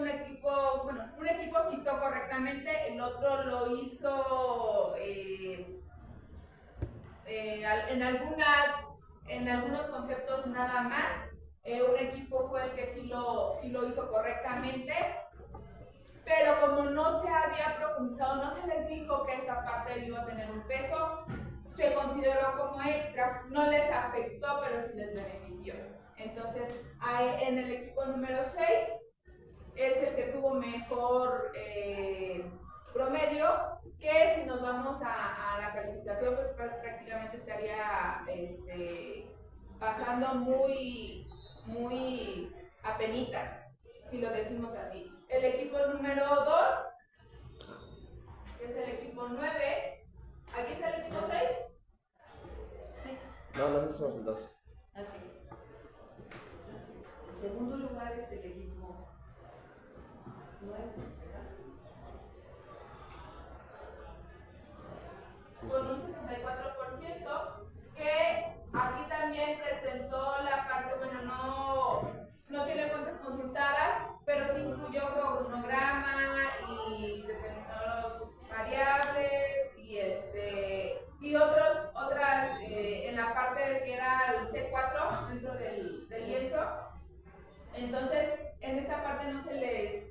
un equipo, bueno, un equipo citó correctamente, el otro lo hizo en algunos conceptos nada más. Un equipo fue el que sí lo hizo correctamente, pero como no se había profundizado, no se les dijo que esta parte iba a tener un peso, se consideró como extra, no les afectó, pero sí les benefició. Entonces, en el equipo número 6 es el que tuvo mejor promedio, que si nos vamos a la calificación, pues prácticamente estaría pasando muy apenitas, si lo decimos así. El equipo número 2, que es el equipo 9, ¿aquí está el equipo 6? Sí. No, nosotros somos el 2. Okay. Entonces, el segundo lugar es el equipo 9, ¿verdad? Con un 64%, que aquí también presentó la parte, bueno, no tiene fuentes consultadas, pero sí incluyó cronograma y determinadas variables y otras en la parte que era el C4 dentro del lienzo. Entonces, en esta parte no se les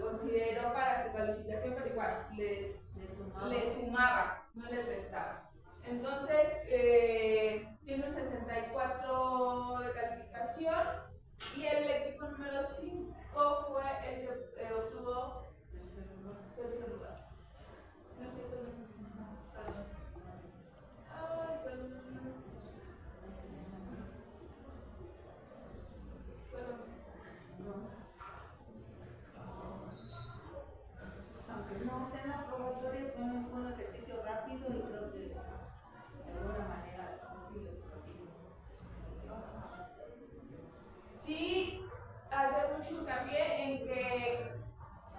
consideró para su calificación, pero igual les sumaba, no les restaba. Entonces, tiene un 64 de calificación y el equipo número 5 fue el que obtuvo tercer lugar. No es cierto, no es así. Perdón. Ay, perdón. Aunque no sean aprobatorias, bueno, fue un ejercicio rápido y creo que de alguna manera sí lo estoy. Sí, hacer mucho hincapié en que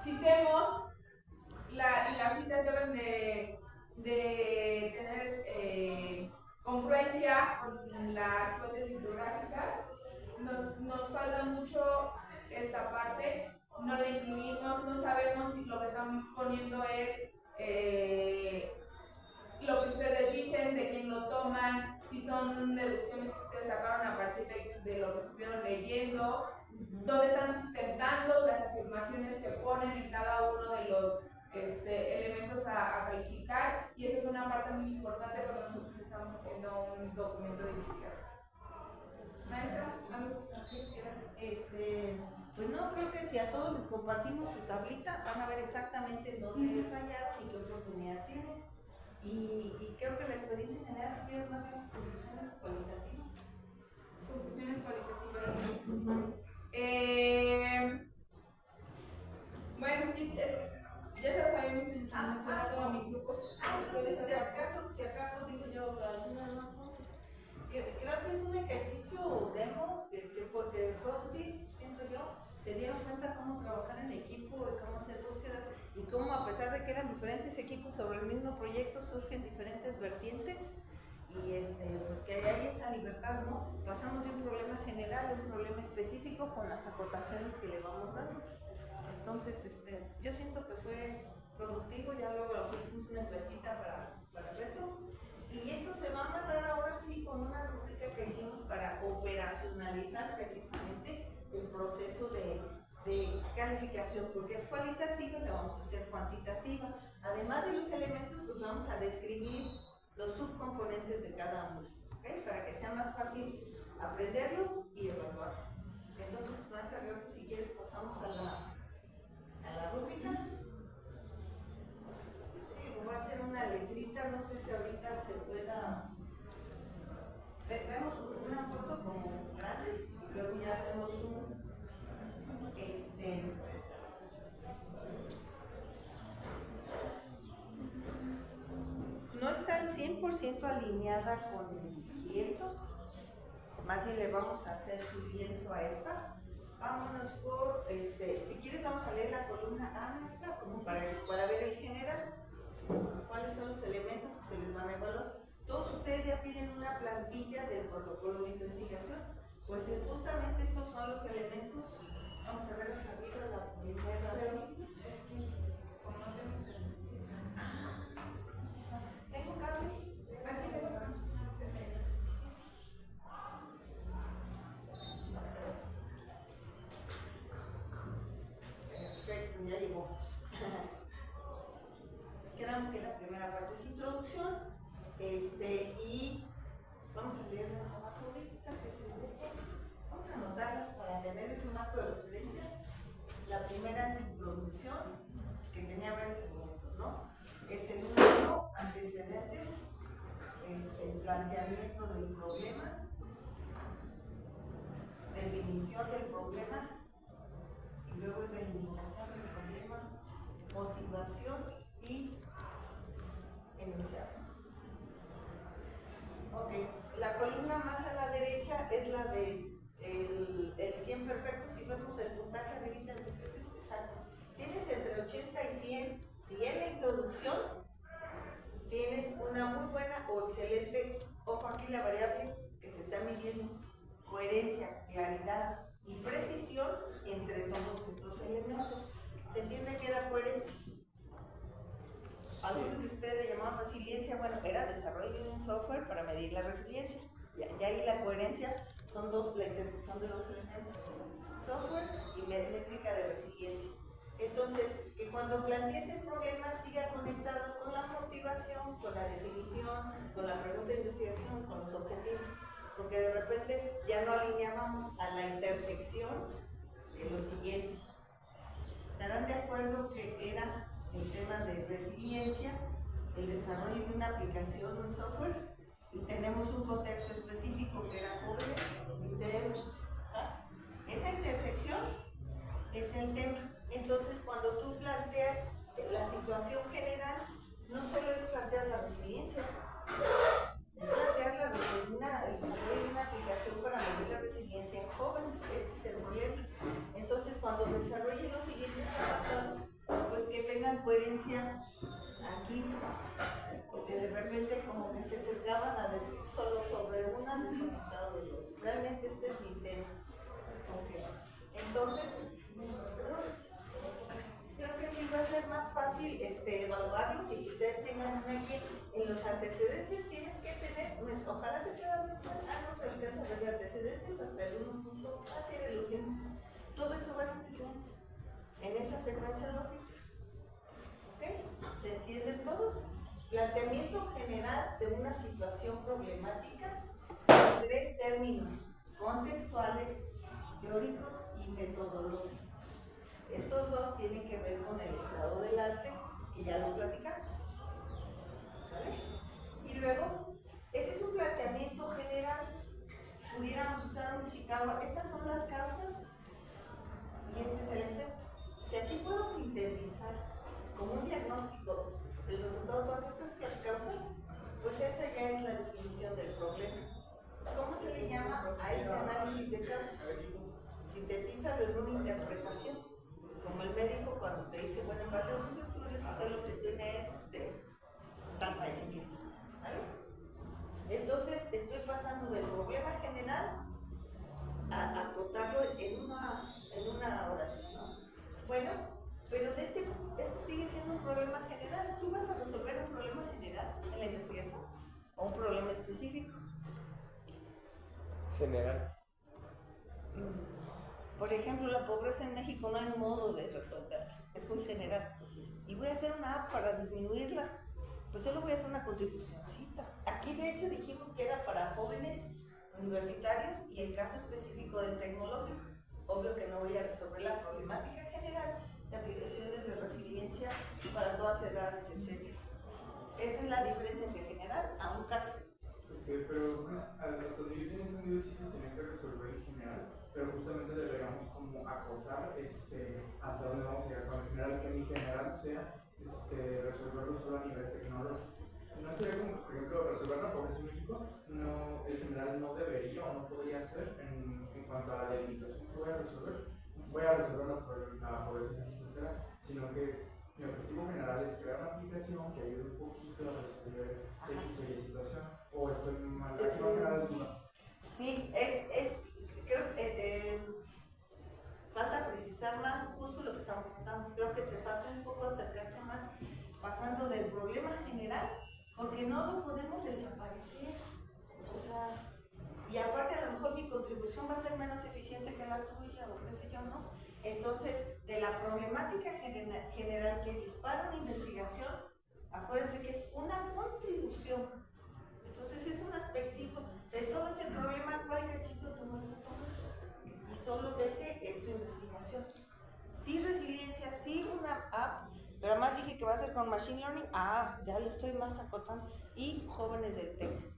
citemos y las citas deben de tener congruencia con las fuentes bibliográficas. Nos falta mucho esta parte, no la incluimos, no sabemos si lo que están poniendo es lo que ustedes dicen, de quién lo toman, si son deducciones que ustedes sacaron a partir de lo que estuvieron leyendo, dónde están sustentando las afirmaciones que ponen en cada uno de los elementos a calificar, y esa es una parte muy importante cuando nosotros estamos haciendo un documento de investigación. Maestra, ¿algo que quieran? Pues no, creo que si a todos les compartimos su tablita, van a ver exactamente dónde fallaron y qué oportunidad tienen. Y creo que la experiencia en general, si quieres más bien las conclusiones cualitativas. Conclusiones cualitativas. Bueno, ya se los habíamos mencionado a mi grupo. Entonces, si acaso digo yo, alguna no, entonces, creo que es un ejercicio demo, porque fue útil, siento yo, se dieron cuenta cómo trabajar en equipo y cómo hacer búsquedas y cómo, a pesar de que eran diferentes equipos sobre el mismo proyecto, surgen diferentes vertientes y pues que hay esa libertad, ¿no? Pasamos de un problema general a un problema específico con las acotaciones que le vamos dando. Entonces, yo siento que fue productivo, ya luego hicimos una encuestita para el reto. Y esto se va a amarrar ahora sí con una rúbrica que hicimos para operacionalizar precisamente el proceso de calificación, porque es cualitativa y la vamos a hacer cuantitativa. Además de los elementos, pues vamos a describir los subcomponentes de cada uno, ¿okay? Para que sea más fácil aprenderlo y evaluarlo. Entonces, maestra, gracias. Si quieres pasamos a la rúbrica. Voy a hacer una letrita, no sé si ahorita se pueda. Vemos una foto como grande y luego ya hacemos un. No está al 100% alineada con el lienzo, más bien le vamos a hacer su lienzo a esta. Vámonos por, si quieres vamos a leer la columna A, maestra, como para ver el general, cuáles son los elementos que se les van a evaluar. Todos ustedes ya tienen una plantilla del protocolo de investigación, pues justamente estos son los elementos. Vamos a ver hasta arriba la ya llegó. Quedamos que la primera parte es introducción, y vamos a leerlas abajo ahorita, vamos a anotarlas para tener ese marco de referencia. La primera es introducción, que tenía varios elementos, ¿no? Es el número, antecedentes, planteamiento del problema, definición del problema, y luego es delimitación del problema, motivación y enunciado. Ok, la columna más a la derecha es la de el 100 perfecto. Si vemos el puntaje arribita, es exacto. Tienes entre 80 y 100. Si en la introducción tienes una muy buena o excelente, ojo aquí la variable que se está midiendo, coherencia, claridad y precisión entre todos estos elementos. ¿Se entiende que era coherencia? Algunos de ustedes le llamaban resiliencia. Bueno, era desarrollo de un software para medir la resiliencia. Y ahí la coherencia son dos, la intersección de los elementos, software y métrica de resiliencia. Entonces, que cuando plantees el problema siga conectado con la motivación, con la definición, con la pregunta de investigación, con los objetivos, porque de repente ya no alineábamos a la intersección de lo siguiente. ¿Estarán de acuerdo que era el tema de resiliencia, el desarrollo de una aplicación, un software, y tenemos un contexto específico que era jóvenes, esa intersección es el tema? Entonces, cuando tú planteas la situación general, no solo es plantear la resiliencia, es plantear el desarrollo de una aplicación para medir la resiliencia en jóvenes. Este es el problema. Entonces, cuando desarrollen los siguientes apartados, pues que tengan coherencia aquí, porque de repente como que se sesgaban a decir solo sobre una desconectado de otro. Realmente este es mi tema. Okay. Entonces, creo que sí va a ser más fácil evaluarlos y que ustedes tengan una guía. En los antecedentes tienes que tener, ojalá se pueda ver, no se alcanza a ver de antecedentes hasta el 1. Así era el último. Todo eso va en antecedentes, en esa secuencia lógica. ¿Ok? ¿Se entienden todos? Planteamiento general de una situación problemática en 3 términos: contextuales, teóricos y metodológicos. Estos 2 tienen que ver con el estado del arte, que ya lo platicamos. ¿Sale? Y luego, ese es un planteamiento general. Pudiéramos usar un Ishikawa. Estas son las causas y este es el efecto. Si aquí puedo sintetizar como un diagnóstico el resultado de todas estas causas, pues esa ya es la definición del problema. ¿Cómo se le llama a este análisis de causas? Sintetízalo en una interpretación, como el médico cuando te dice, bueno, en base a sus estudios usted lo que tiene es tal padecimiento. ¿Vale? Entonces estoy pasando del problema general a acotarlo en una oración, ¿no? Bueno, pero esto sigue siendo un problema general. ¿Tú vas a resolver un problema general en la investigación o un problema específico? General. Por ejemplo, la pobreza en México no hay modo de resolverla, es muy general. Y voy a hacer una app para disminuirla, pues solo voy a hacer una contribucióncita. Aquí de hecho dijimos que era para jóvenes universitarios y el caso específico del tecnológico. Obvio que no voy a resolver la problemática general de aplicaciones de resiliencia para todas edades, etc. Esa es la diferencia entre general a un caso. Pero bueno, hasta donde yo tenía entendido sí se tenía que resolver en general, pero justamente deberíamos como acotar hasta dónde vamos a llegar con el general, que mi general sea resolverlo solo a nivel tecnológico. No sería como, por ejemplo, resolver la pobreza en México, no, el general no debería o no podría ser en cuanto a la delimitación que voy a resolver la pobreza en México, sino que mi objetivo general es crear una aplicación que ayude un poquito a resolver X situación, o estoy mal, aquí no general es una. Sí, creo que falta precisar más justo lo que estamos tratando. Creo que te falta un poco acercarte más, pasando del problema general, porque no lo podemos desaparecer. O sea, y aparte a lo mejor mi contribución va a ser menos eficiente que la tuya, o qué sé yo, ¿no? Entonces, de la problemática general que dispara una investigación, acuérdense que es una contribución. Entonces es un aspectito de todo ese problema, ¿cuál cachito tú vas a tomar? Y solo de ese es tu investigación. Sí, resiliencia, sí, una app, pero además dije que va a ser con Machine Learning. Ya le estoy más acotando. Y jóvenes del TEC.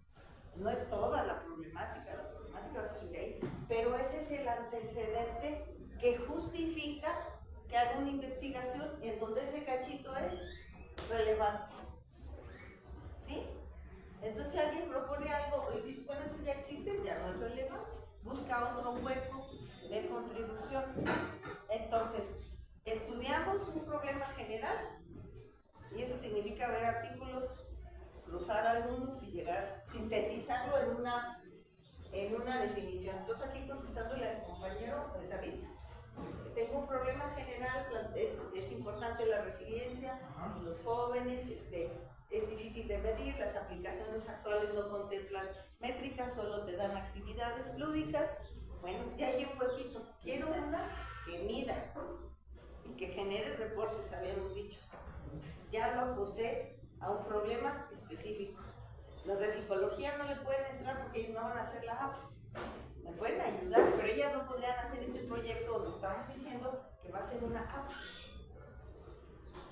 No es toda la problemática va a salir ahí, pero ese es el antecedente que justifica que haga una investigación en donde ese cachito es relevante. ¿Sí? Entonces, si alguien propone algo y dice, bueno, eso ya existe, ya no es relevante, busca otro hueco de contribución. Entonces, estudiamos un problema general, y eso significa ver artículos, cruzar algunos y llegar, sintetizarlo en una definición. Entonces, aquí contestándole al compañero David, tengo un problema general, es importante la resiliencia en los jóvenes, es difícil de medir, las aplicaciones actuales no contemplan métricas, solo te dan actividades lúdicas. Bueno, ya hay un huequito, quiero una que mida y que genere reportes, habíamos dicho. Ya lo apunté a un problema específico. Los de psicología no le pueden entrar porque ellos no van a hacer la app. Me pueden ayudar, pero ellas no podrían hacer este proyecto donde estamos diciendo que va a ser una app.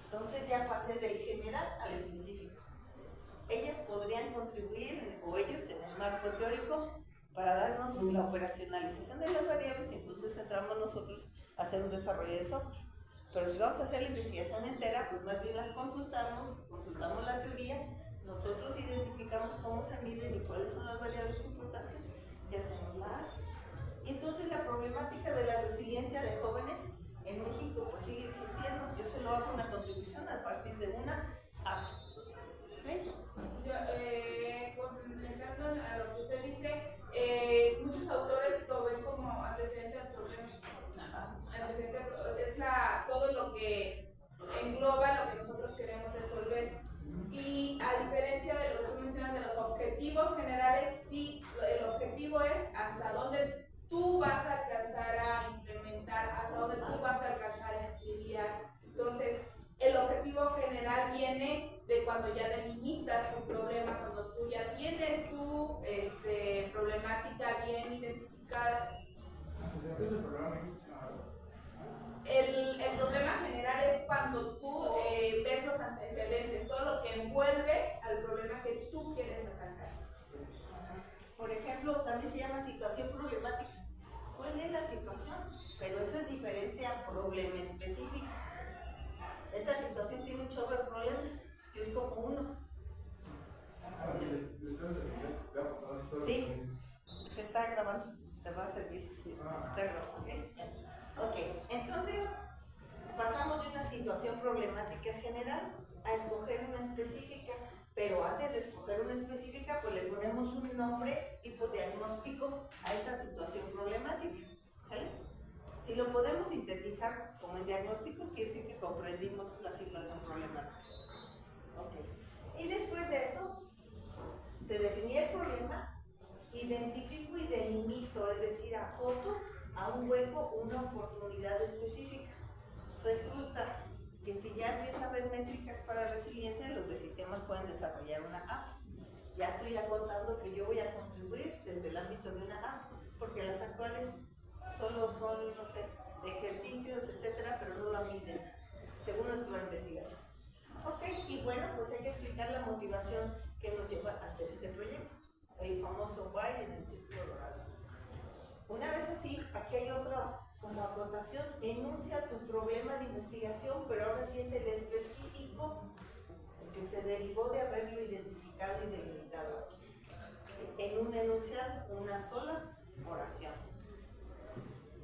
Entonces ya pasé del general al específico. Ellas podrían contribuir, o ellos en el marco teórico, para darnos la operacionalización de las variables, y entonces entramos nosotros a hacer un desarrollo de software. Pero si vamos a hacer la investigación entera, pues más bien las consultamos la teoría, nosotros identificamos cómo se miden y cuáles son las variables importantes y hacemos la app. Y entonces la problemática de la resiliencia de jóvenes en México pues sigue existiendo. Yo solo hago una contribución a partir de una app. ¿Okay? Complementando a lo que usted dice, muchos autores lo ven como antecedente al problema. Antecedente es todo lo que engloba lo que nosotros queremos resolver. Y a diferencia de lo que tú mencionas de los objetivos generales, sí, el objetivo es hasta dónde tú vas a alcanzar a implementar, hasta dónde tú vas a alcanzar a estudiar. Entonces, el objetivo general viene de cuando ya delimitas tu problema, cuando tú ya tienes tu problemática bien identificada. El problema general es cuando tú ves los antecedentes, todo lo que envuelve al problema que tú quieres atacar. Por ejemplo, también se llama situación problemática. ¿Cuál es la situación? Pero eso es diferente al problema específico. Esta situación tiene un chorro de problemas, yo escojo uno. Sí, se está grabando, te va a servir. Sí, está grabando, ¿ok? Entonces pasamos de una situación problemática general a escoger una específica, pero antes de escoger una específica, pues le ponemos un nombre tipo diagnóstico a esa situación problemática, ¿sale? Si lo podemos sintetizar como en diagnóstico, quiere decir que comprendimos la situación problemática. Ok. Y después de eso, de definir el problema, identifico y delimito, es decir, acoto a un hueco una oportunidad específica. Resulta que si ya empieza a haber métricas para resiliencia, los de sistemas pueden desarrollar una app. Ya estoy acotando que yo voy a contribuir desde el ámbito de una app, porque las actuales solo son, no sé, de ejercicios, etcétera, pero no la miden, según nuestra investigación. Ok, y bueno, pues hay que explicar la motivación que nos lleva a hacer este proyecto, el famoso why en el círculo dorado. Una vez así, aquí hay otra como acotación, enuncia tu problema de investigación, pero ahora sí es el específico, el que se derivó de haberlo identificado y delimitado aquí. En un enunciado, una sola oración.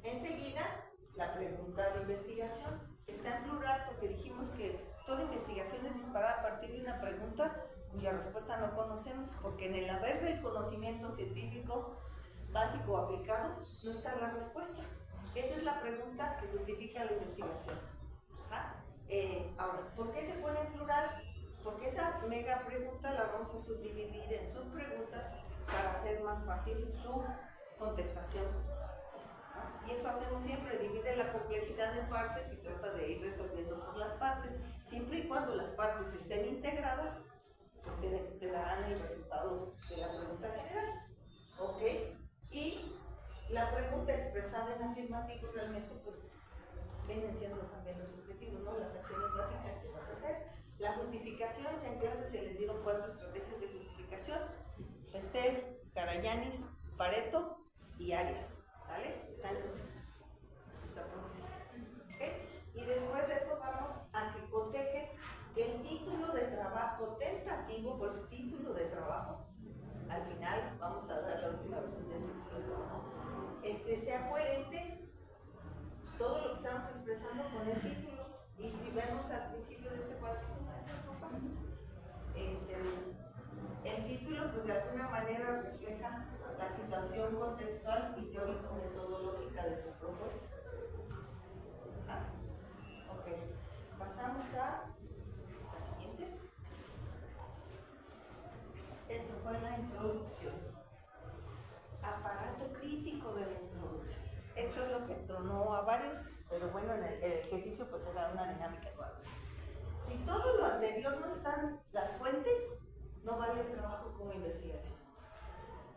Enseguida, la pregunta de investigación está en plural porque dijimos que toda investigación es disparada a partir de una pregunta cuya respuesta no conocemos, porque en el haber del conocimiento científico básico o aplicado no está la respuesta. Esa es la pregunta que justifica la investigación. Ahora, ¿por qué se pone en plural? Porque esa mega pregunta la vamos a subdividir en subpreguntas para hacer más fácil su contestación. Y eso hacemos siempre, divide la complejidad en partes y trata de ir ir resolviendo por las partes. Siempre y cuando las partes estén integradas, pues te darán el resultado de la pregunta general. ¿Ok? Y la pregunta expresada en afirmativo realmente pues vienen siendo también los objetivos, ¿no? Las acciones básicas que vas a hacer. La justificación, ya en clase se les dieron 4 estrategias de justificación: Pestel, Karayanis, Pareto y Arias. ¿Sale? Están sus apuntes. ¿Okay? Y después de eso vamos a que cotejes que el título de trabajo tentativo, por su título de trabajo, al final vamos a dar la última versión del título de trabajo, sea coherente todo lo que estamos expresando con el título. Y si vemos al principio de este cuadrito, por favor, el título pues de alguna manera refleja la situación contextual y teórico-metodológica de tu propuesta. ¿Ah? Ok, pasamos a la siguiente. Eso fue la introducción. Aparato crítico de la introducción. Esto es lo que tronó a varios, pero bueno, en el ejercicio pues era una dinámica nueva. Si todo lo anterior no están las fuentes, no vale el trabajo como investigación.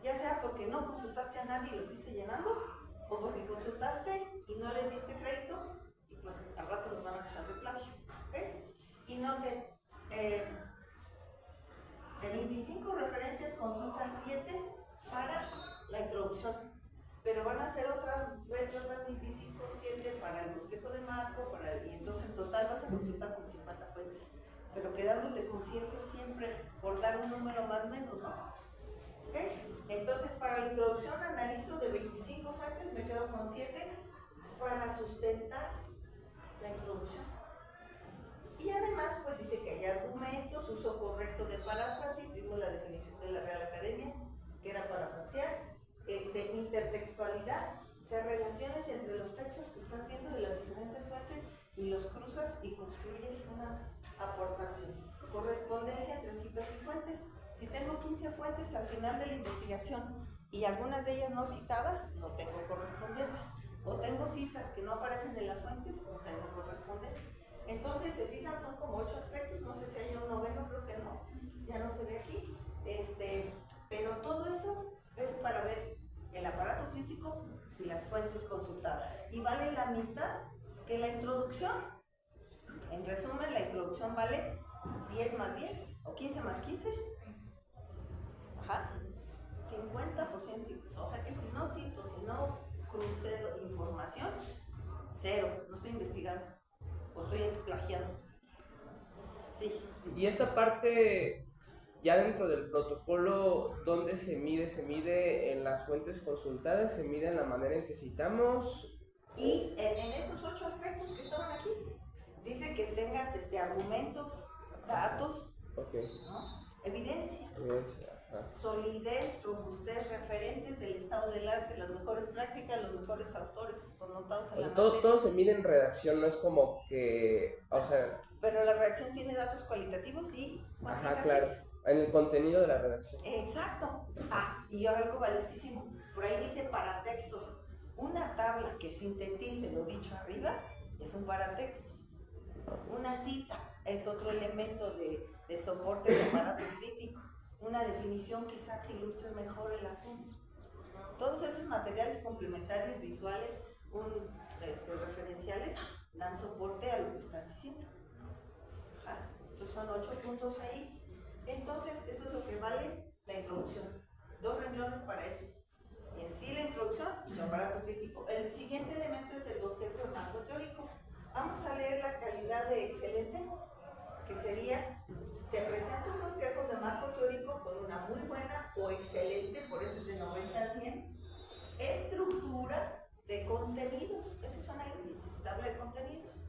Ya sea porque no consultaste a nadie y lo fuiste llenando, o porque consultaste y no les diste crédito, y pues al rato nos van a acusar de plagio. ¿Okay? Y noten, de 25 referencias, consulta 7 para la introducción, pero van a ser otras 25, 7 para el bosquejo de marco, y entonces en total vas a consultar con 50 fuentes, pero quedándote con 7 siempre por dar un número más o menos, ¿no? ¿Okay? Entonces para la introducción analizo de 25 fuentes, me quedo con 7 para sustentar la introducción. Y además pues dice que hay argumentos, uso correcto de paráfrasis, vimos la definición de la Real Academia, que era parafrasear, intertextualidad, o sea, relaciones entre los textos que estás viendo de las diferentes fuentes y los cruzas y construyes una aportación. Correspondencia entre citas y fuentes. Si tengo 15 fuentes al final de la investigación y algunas de ellas no citadas, no tengo correspondencia. O tengo citas que no aparecen en las fuentes, no tengo correspondencia. Entonces, se fijan, son como 8 aspectos, no sé si hay un noveno, creo que no, ya no se ve aquí. Pero todo eso es para ver el aparato crítico y las fuentes consultadas. Y vale la mitad que la introducción. En resumen, la introducción vale 10 más 10 o 15 más 15. Ajá. 50%. O sea que si no cito, si no crucé información, cero. No estoy investigando o estoy plagiando. Sí. Y esta parte, ya dentro del protocolo, ¿dónde se mide? ¿Se mide en las fuentes consultadas? ¿Se mide en la manera en que citamos? Y en esos 8 aspectos que estaban aquí, dice que tengas argumentos, datos, ¿no? Evidencia, solidez, robustez, referentes del estado del arte, las mejores prácticas, los mejores autores connotados en la materia. Todo se mide en redacción, no es como que, o sea... Pero la redacción tiene datos cualitativos y cuantitativos. Ajá, claro, en el contenido de la redacción. Exacto. Y algo valiosísimo, por ahí dice paratextos. Una tabla que sintetice lo dicho arriba es un paratexto. Una cita es otro elemento de soporte de aparato crítico. Una definición quizá que ilustre mejor el asunto. Todos esos materiales complementarios, visuales, referenciales, dan soporte a lo que estás diciendo. Entonces son 8 puntos ahí. Entonces eso es lo que vale la introducción. 2 renglones para eso. En sí la introducción y su aparato crítico. El siguiente elemento es el bosquejo de marco teórico. Vamos a leer la calidad de excelente, que sería: se presenta un bosquejo de marco teórico con una muy buena o excelente, por eso es de 90 a 100, estructura de contenidos. Eso es una índice, tabla de contenidos.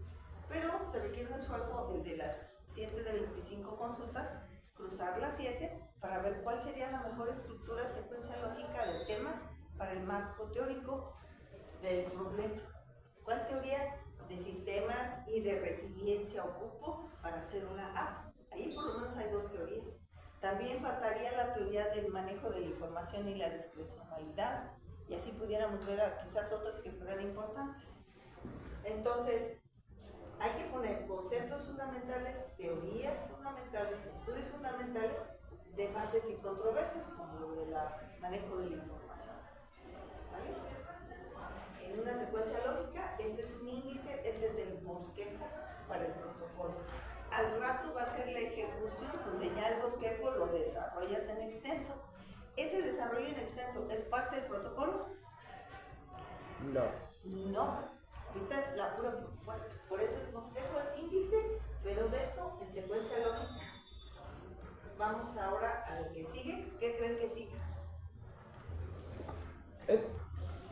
Pero se requiere un esfuerzo, el de las 7 de 25 consultas, cruzar las 7 para ver cuál sería la mejor estructura, secuencia lógica de temas para el marco teórico del problema. ¿Cuál teoría de sistemas y de resiliencia ocupo para hacer una app? Ahí por lo menos hay 2 teorías. También faltaría la teoría del manejo de la información y la discrecionalidad, y así pudiéramos ver quizás otras que fueran importantes. Entonces, hay que manejo de la información. ¿Sale? En una secuencia lógica, este es un índice, este es el bosquejo para el protocolo. Al rato va a ser la ejecución, donde ya el bosquejo lo desarrollas en extenso. ¿Ese desarrollo en extenso es parte del protocolo? No. No, ahorita es la pura propuesta. Por eso es bosquejo, es índice, pero de esto en secuencia lógica. Vamos ahora a lo que sigue. ¿Qué creen que sigue?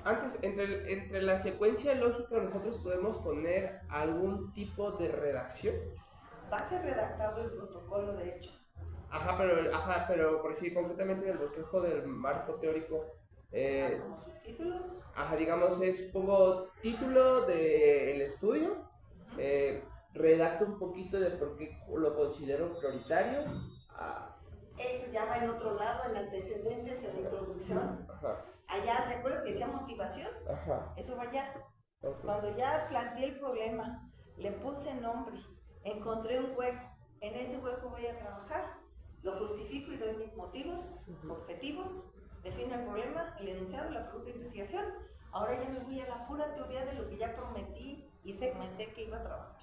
Antes, entre la secuencia lógica, nosotros podemos poner algún tipo de redacción. Va a ser redactado el protocolo, de hecho. Pero por decir concretamente en el bosquejo del marco teórico, Como subtítulos. digamos, pongo título del estudio, redacto un poquito de por qué lo considero prioritario. Eso ya va en otro lado, en antecedentes, en la introducción. Ajá. Allá, ¿te acuerdas que decía motivación? Ajá. Eso va allá. Okay. Cuando ya planteé el problema, le puse nombre, encontré un hueco, en ese hueco voy a trabajar, lo justifico y doy mis motivos, objetivos, defino el problema, el enunciado, la pregunta de investigación. Ahora ya me voy a la pura teoría de lo que ya prometí y segmenté que iba a trabajar.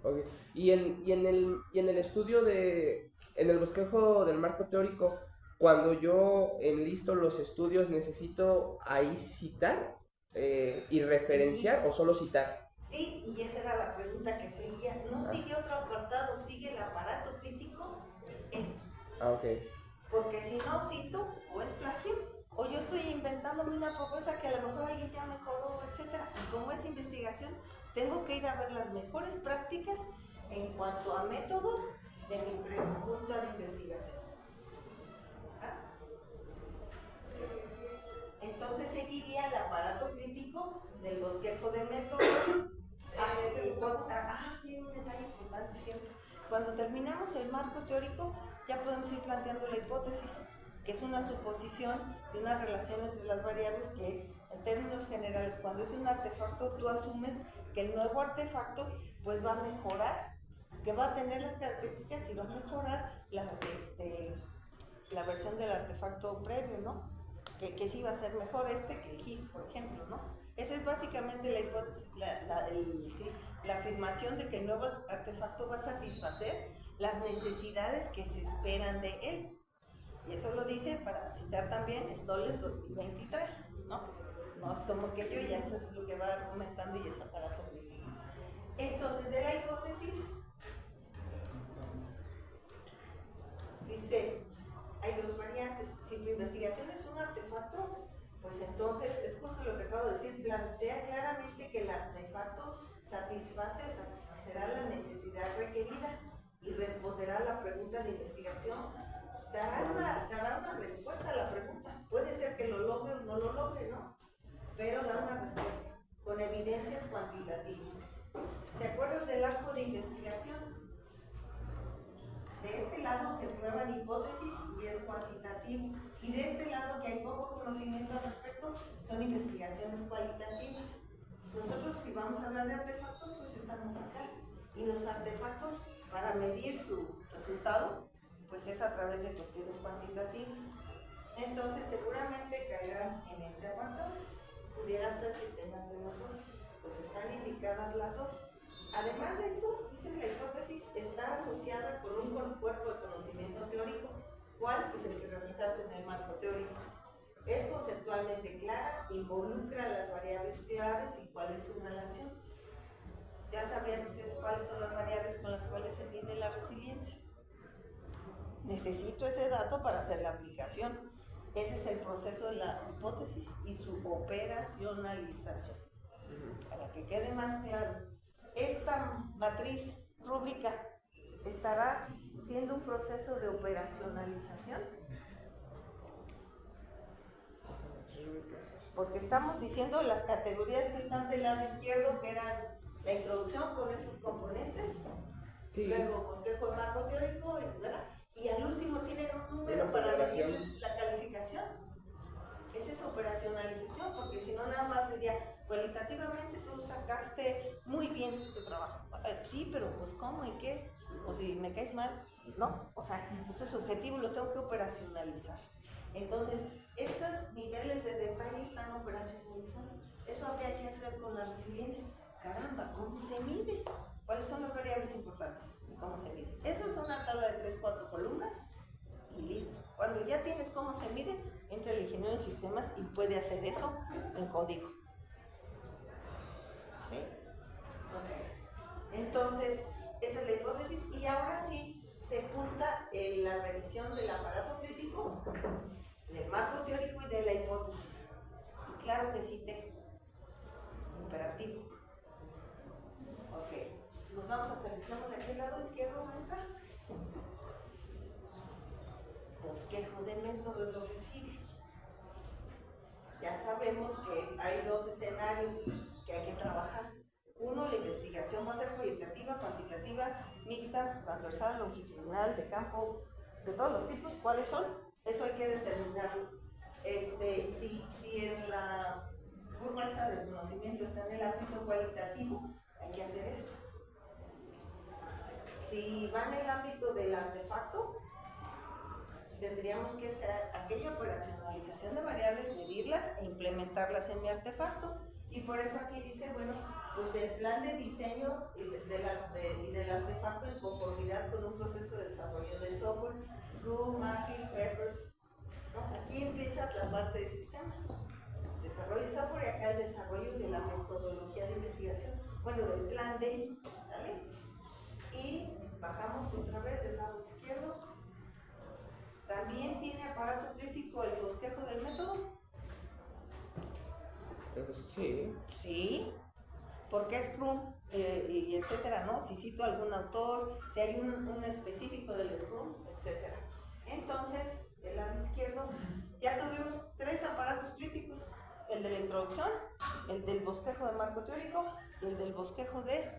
Okay. Y en el estudio en el bosquejo del marco teórico, cuando yo enlisto los estudios, ¿necesito ahí citar y referenciar o solo citar? Sí, y esa era la pregunta que seguía. No sigue otro apartado, sigue el aparato crítico, esto. Ok. Porque si no cito, o es plagio, o yo estoy inventándome una propuesta que a lo mejor alguien ya mejoró, etc. Y como es investigación, tengo que ir a ver las mejores prácticas en cuanto a método de mi pregunta de investigación. Entonces seguiría el aparato crítico del bosquejo de método. Mira un detalle importante, ¿cierto? Cuando terminamos el marco teórico, ya podemos ir planteando la hipótesis, que es una suposición de una relación entre las variables que, en términos generales, cuando es un artefacto, tú asumes que el nuevo artefacto pues va a mejorar, que va a tener las características y va a mejorar la versión del artefacto previo, ¿no? Que sí va a ser mejor que el GIS, por ejemplo, ¿no? Esa es básicamente la hipótesis, la afirmación de que el nuevo artefacto va a satisfacer las necesidades que se esperan de él. Y eso lo dice, para citar también, Stoller 2023, ¿no? No es como que yo, ya eso es lo que va argumentando y es aparato crítico. Entonces, de la hipótesis, dice, hay dos variantes. Si tu investigación es un artefacto, pues entonces es justo lo que acabo de decir, plantea claramente que el artefacto satisfacerá la necesidad requerida y responderá a la pregunta de investigación. Dará una respuesta a la pregunta. Puede ser que lo logre o no lo logre, ¿no? Pero da una respuesta con evidencias cuantitativas. ¿Se acuerdan del arco de investigación? De este lado se prueban hipótesis y es cuantitativo. Y de este lado, que hay poco conocimiento al respecto, son investigaciones cualitativas. Nosotros, si vamos a hablar de artefactos, pues estamos acá. Y los artefactos, para medir su resultado, pues es a través de cuestiones cuantitativas. Entonces, seguramente caerán en este apartado. Pudiera ser que tengan de las dos, pues están indicadas las dos. Además de eso, dice la hipótesis está asociada con un cuerpo de conocimiento teórico. ¿Cuál? Pues el que reflejaste en el marco teórico. Es conceptualmente clara, involucra las variables claves y cuál es su relación. Ya sabrían ustedes cuáles son las variables con las cuales se mide la resiliencia. Necesito ese dato para hacer la aplicación. Ese es el proceso de la hipótesis y su operacionalización. Para que quede más claro, esta matriz rúbrica estará siendo un proceso de operacionalización. Porque estamos diciendo las categorías que están del lado izquierdo, que eran la introducción con esos componentes, sí. Luego bosquejo de marco teórico, ¿verdad? Y al último tienen un número para medir la calificación. Esa es operacionalización, porque si no nada más diría, cualitativamente tú sacaste muy bien tu trabajo. Sí, pero pues ¿cómo y qué? O si me caes mal, no. O sea, ese es subjetivo, lo tengo que operacionalizar. Entonces, estos niveles de detalle están operacionalizando. Eso habría que hacer con la resiliencia. Caramba, ¿cómo se mide? ¿Cuáles son las variables importantes y cómo se mide? Eso es una tabla de 3, 4 columnas y listo. Cuando ya tienes cómo se mide, entra el ingeniero en sistemas y puede hacer eso en código. ¿Sí? Ok. Entonces, esa es la hipótesis y ahora sí se junta la revisión del aparato crítico, del marco teórico y de la hipótesis. Y claro que cité imperativo. Ok, nos vamos hasta el extremo de aquel lado izquierdo, maestra. Bosquejo de método es lo que sigue. Ya sabemos que hay dos escenarios que hay que trabajar. Uno, la investigación va a ser cualitativa, cuantitativa, mixta, transversal, longitudinal, de campo, de todos los tipos. ¿Cuáles son? Eso hay que determinarlo. Si en la curva esta del conocimiento está en el ámbito cualitativo, hay que hacer esto. Si va en el ámbito del artefacto, tendríamos que hacer aquella operacionalización de variables, medirlas e implementarlas en mi artefacto. Y por eso aquí dice, bueno, pues el plan de diseño y del artefacto en conformidad con un proceso de desarrollo de software, Scrum, Agile, Peppers. ¿No? Aquí empieza la parte de sistemas. Desarrollo de software y acá el desarrollo de la metodología de investigación. Bueno, del plan D, ¿vale? Y bajamos otra vez del lado izquierdo. También tiene aparato crítico el bosquejo del método. Sí. Sí, porque es Scrum y etcétera, ¿no? Si cito algún autor, si hay un específico del Scrum, etcétera. Entonces, del lado izquierdo, ya tuvimos 3 aparatos críticos: el de la introducción, el del bosquejo de marco teórico y el del bosquejo de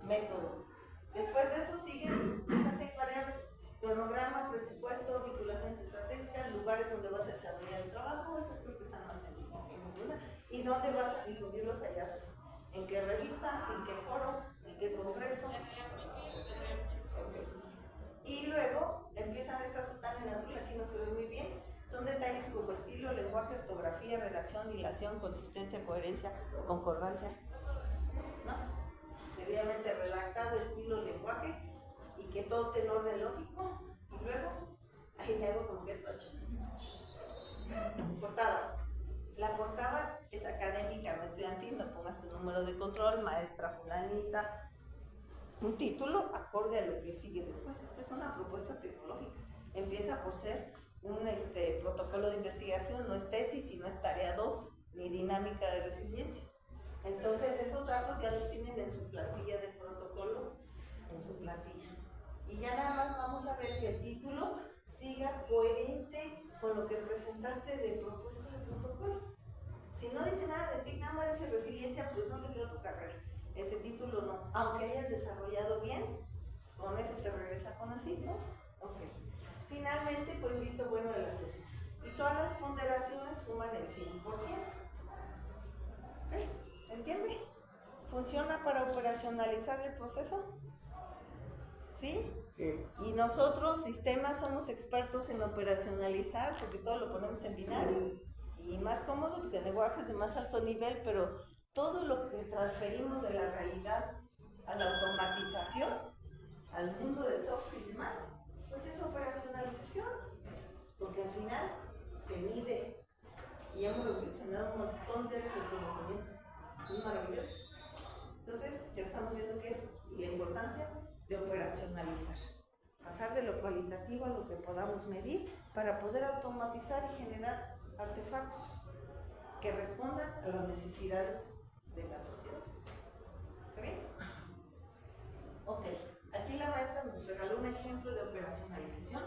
método. Después de eso siguen estas 6 variables: cronograma, presupuesto, vinculaciones estratégicas, lugares donde vas a desarrollar el trabajo. Esas creo que están más sencillas que ninguna. Y dónde vas a difundir los hallazgos. ¿En qué revista? ¿En qué foro? ¿En qué congreso? Okay. Y luego empiezan estas, están en azul, aquí no se ve muy bien. Son detalles como estilo, lenguaje, ortografía, redacción, hilación, consistencia, coherencia, concordancia. ¿No? Debidamente redactado, estilo, lenguaje, y que todo esté en orden lógico. Y luego, ahí me hago como que esto. Portada. La portada es académica, no estudiantil, no pongas tu número de control, maestra fulanita, un título acorde a lo que sigue después. Esta es una propuesta tecnológica. Empieza por ser un protocolo de investigación, no es tesis y no es tarea 2, ni dinámica de resiliencia. Entonces esos datos ya los tienen en su plantilla de protocolo, en su plantilla. Y ya nada más vamos a ver que el título siga coherente con lo que presentaste de propuesta de protocolo. Si no dice nada de ti, nada más dice resiliencia, pues no te quiero tu carrera. Ese título no. Aunque hayas desarrollado bien, con eso te regresa con así, ¿no? Ok. Finalmente, pues visto bueno del asesor. Y todas las ponderaciones suman el 100%. ¿Ok? ¿Se entiende? ¿Funciona para operacionalizar el proceso? ¿Sí? Sí. Y nosotros, sistemas, somos expertos en operacionalizar porque todo lo ponemos en binario. Y más cómodo, pues en lenguajes de más alto nivel, pero todo lo que transferimos de la realidad a la automatización, al mundo del software y demás, pues es operacionalización, porque al final se mide y hemos evolucionado un montón de áreas de conocimiento. Es maravilloso. Entonces, ya estamos viendo qué es la importancia de operacionalizar. Pasar de lo cualitativo a lo que podamos medir para poder automatizar y generar artefactos que respondan a las necesidades de la sociedad. ¿Está bien? Ok, aquí la maestra nos regaló un ejemplo de operacionalización.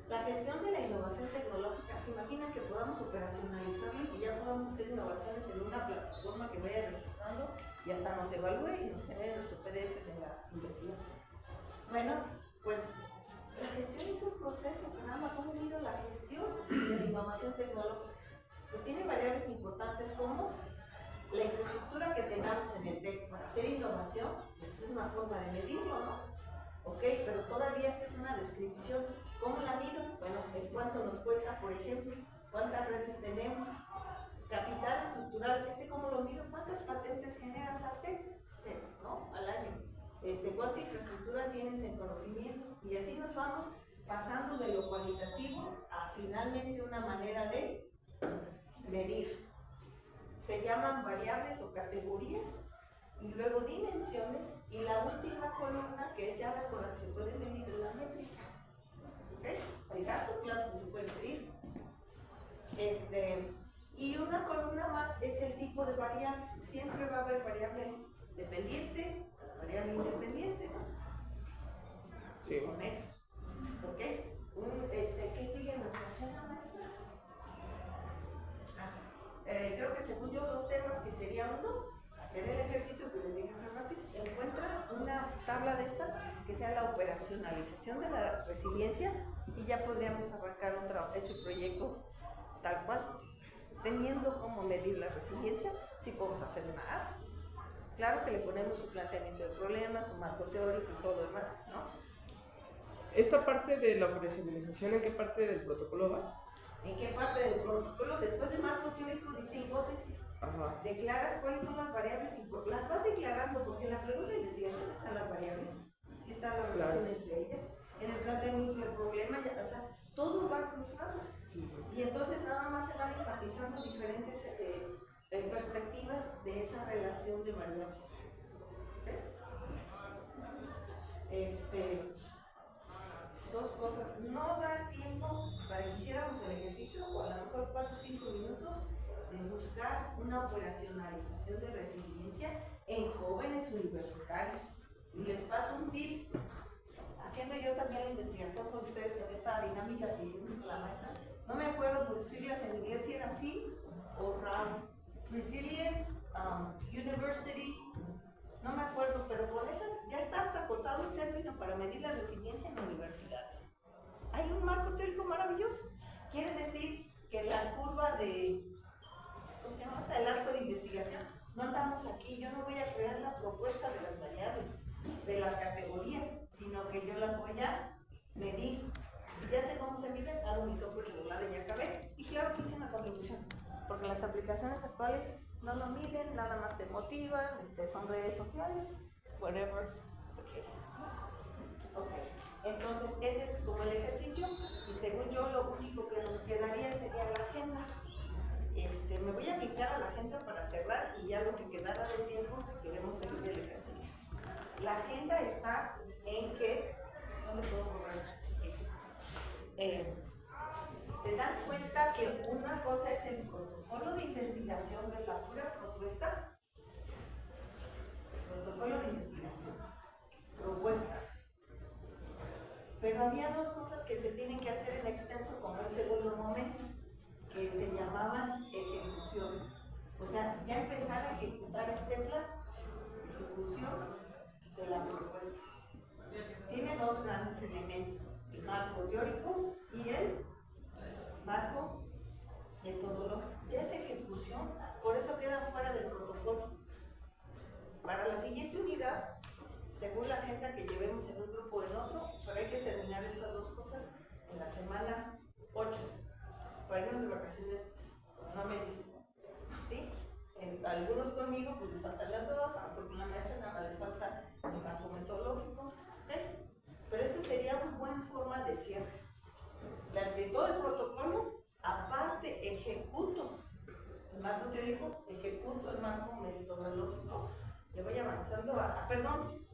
La gestión de la innovación tecnológica, ¿se imaginan que podamos operacionalizarlo y que ya podamos hacer innovaciones en una plataforma que vaya registrando y hasta nos evalúe y nos genere nuestro PDF de la investigación? Bueno, pues la gestión es un proceso, caramba, ¿cómo mido la gestión de la innovación tecnológica? Pues tiene variables importantes como la infraestructura que tengamos en el TEC para hacer innovación, pues es una forma de medirlo, ¿no? Ok, pero todavía esta es una descripción. ¿Cómo la mido? Bueno, ¿en cuánto nos cuesta, por ejemplo? ¿Cuántas redes tenemos? Capital estructural, ¿cómo lo mido? ¿Cuántas patentes generas al año? ¿Cuánta infraestructura tienes en conocimiento? Y así nos vamos pasando de lo cualitativo a finalmente una manera de medir. Se llaman variables o categorías, y luego dimensiones, y la última columna, que es ya la con la que se puede medir, es la métrica. ¿Okay? El gasto, claro que se puede medir. Y una columna más es el tipo de variable. Siempre va a haber variable dependiente, variable independiente, ¿no? Sí. Con eso. ¿Ok? ¿Qué sigue en nuestra agenda, maestra? Creo que según yo, 2 temas que sería uno, hacer el ejercicio que les dije hace ratito. Encuentra una tabla de estas que sea la operacionalización de la resiliencia y ya podríamos arrancar ese proyecto tal cual. Teniendo cómo medir la resiliencia, sí podemos hacer nada. Claro que le ponemos su planteamiento de problemas, su marco teórico y todo lo demás, ¿no? Esta parte de la operacionalización, ¿en qué parte del protocolo va? ¿En qué parte del protocolo? Después de marco teórico dice hipótesis. Ajá. Declaras cuáles son las variables y las vas declarando, porque en la pregunta de investigación están las variables, sí está la relación entre ellas. En el planteamiento del problema, o sea, todo va cruzado. Sí. Y entonces nada más se van enfatizando diferentes perspectivas de esa relación de variables. ¿Okay? 2 cosas. No da tiempo para que hiciéramos el ejercicio, o a lo mejor 4 o 5 minutos, de buscar una operacionalización de resiliencia en jóvenes universitarios. Y les paso un tip. Haciendo yo también la investigación con ustedes en esta dinámica que hicimos con la maestra, no me acuerdo por siglas en inglés si era así o RAM, Resilience University, no me acuerdo, pero con esas ya está hasta acotado un término para medir la resiliencia en universidades. Hay un marco teórico maravilloso. Quiere decir que la curva de, ¿cómo se llama? El arco de investigación, no andamos aquí, yo no voy a crear la propuesta de las variables, de las categorías, sino que yo las voy a medir. Si ya sé cómo se miden, hago mi software regular y ya acabé. Y claro que hice una contribución, porque las aplicaciones actuales no lo miden, nada más te motivan, son redes sociales, whatever the case. Ok, entonces ese es como el ejercicio, y según yo lo único que nos quedaría sería la agenda. Me voy a brincar a la agenda para cerrar, y ya lo que quedara de tiempo si queremos seguir el ejercicio. La agenda está en que, ¿dónde puedo borrar? Se dan cuenta que una cosa es el protocolo de investigación, que es la pura propuesta. Protocolo de investigación, propuesta. Pero había 2 cosas que se tienen que hacer en extenso como el segundo momento, que se llamaban ejecución. O sea, ya empezar a ejecutar este plan. Ejecución de la propuesta. Tiene 2 grandes elementos, el marco teórico y el marco metodológico. Ya es ejecución, por eso quedan fuera del protocolo. Para la siguiente unidad, según la agenda que llevemos en un grupo o en otro, pero hay que terminar estas 2 cosas en la semana 8, para irnos de vacaciones, pues no medias, ¿sí? Algunos conmigo pues les faltan las 2, a lo mejor con la maestra nada más les falta el marco metodológico, ¿okay? Pero esto sería una buena forma de cierre. De todo el protocolo, aparte ejecuto el marco teórico, ejecuto el marco metodológico, le voy avanzando perdón,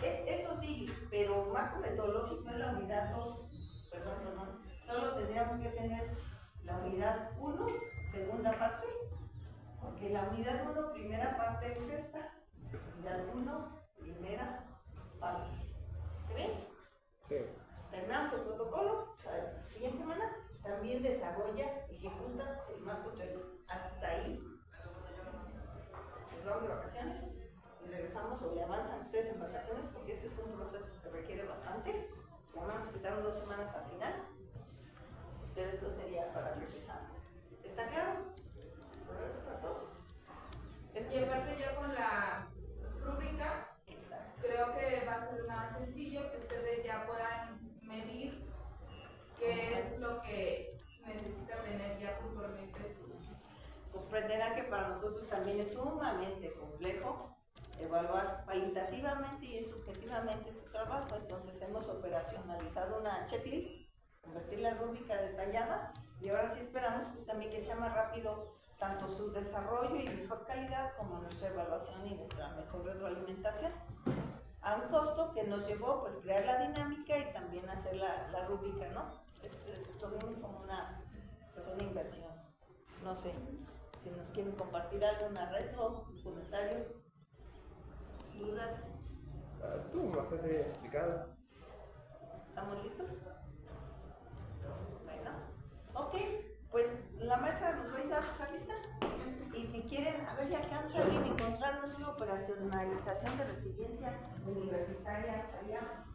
esto sigue, pero marco metodológico es la unidad 2, perdón, solo tendríamos que tener la unidad 1, segunda parte, porque la unidad 1, primera parte es esta, unidad 1, primera parte. ¿Está bien? Sí. Terminamos el protocolo, la siguiente semana también desarrolla, ejecuta el marco teórico. Hasta ahí, nos vamos de vacaciones y regresamos o le avanzan ustedes en vacaciones, porque este es un proceso que requiere bastante. Vamos a quitar 2 semanas al final, pero esto sería para regresar. ¿Está claro? ¿Para todos? Y aparte ya con la rúbrica nosotros también es sumamente complejo evaluar cualitativamente y subjetivamente su trabajo. Entonces hemos operacionalizado una checklist, convertir la rúbrica detallada, y ahora sí esperamos pues también que sea más rápido tanto su desarrollo y mejor calidad como nuestra evaluación y nuestra mejor retroalimentación, a un costo que nos llevó pues crear la dinámica y también hacer la rúbrica, ¿no? Lo vimos como una inversión. No sé si nos quieren compartir alguna retro, un comentario, dudas. Estuvo bastante bien explicado. ¿Estamos listos? Bueno, ok, pues la maestra nos va a ayudar a pasar lista. Y si quieren, a ver si alcanza alguien a encontrarnos una operacionalización de resiliencia universitaria allá.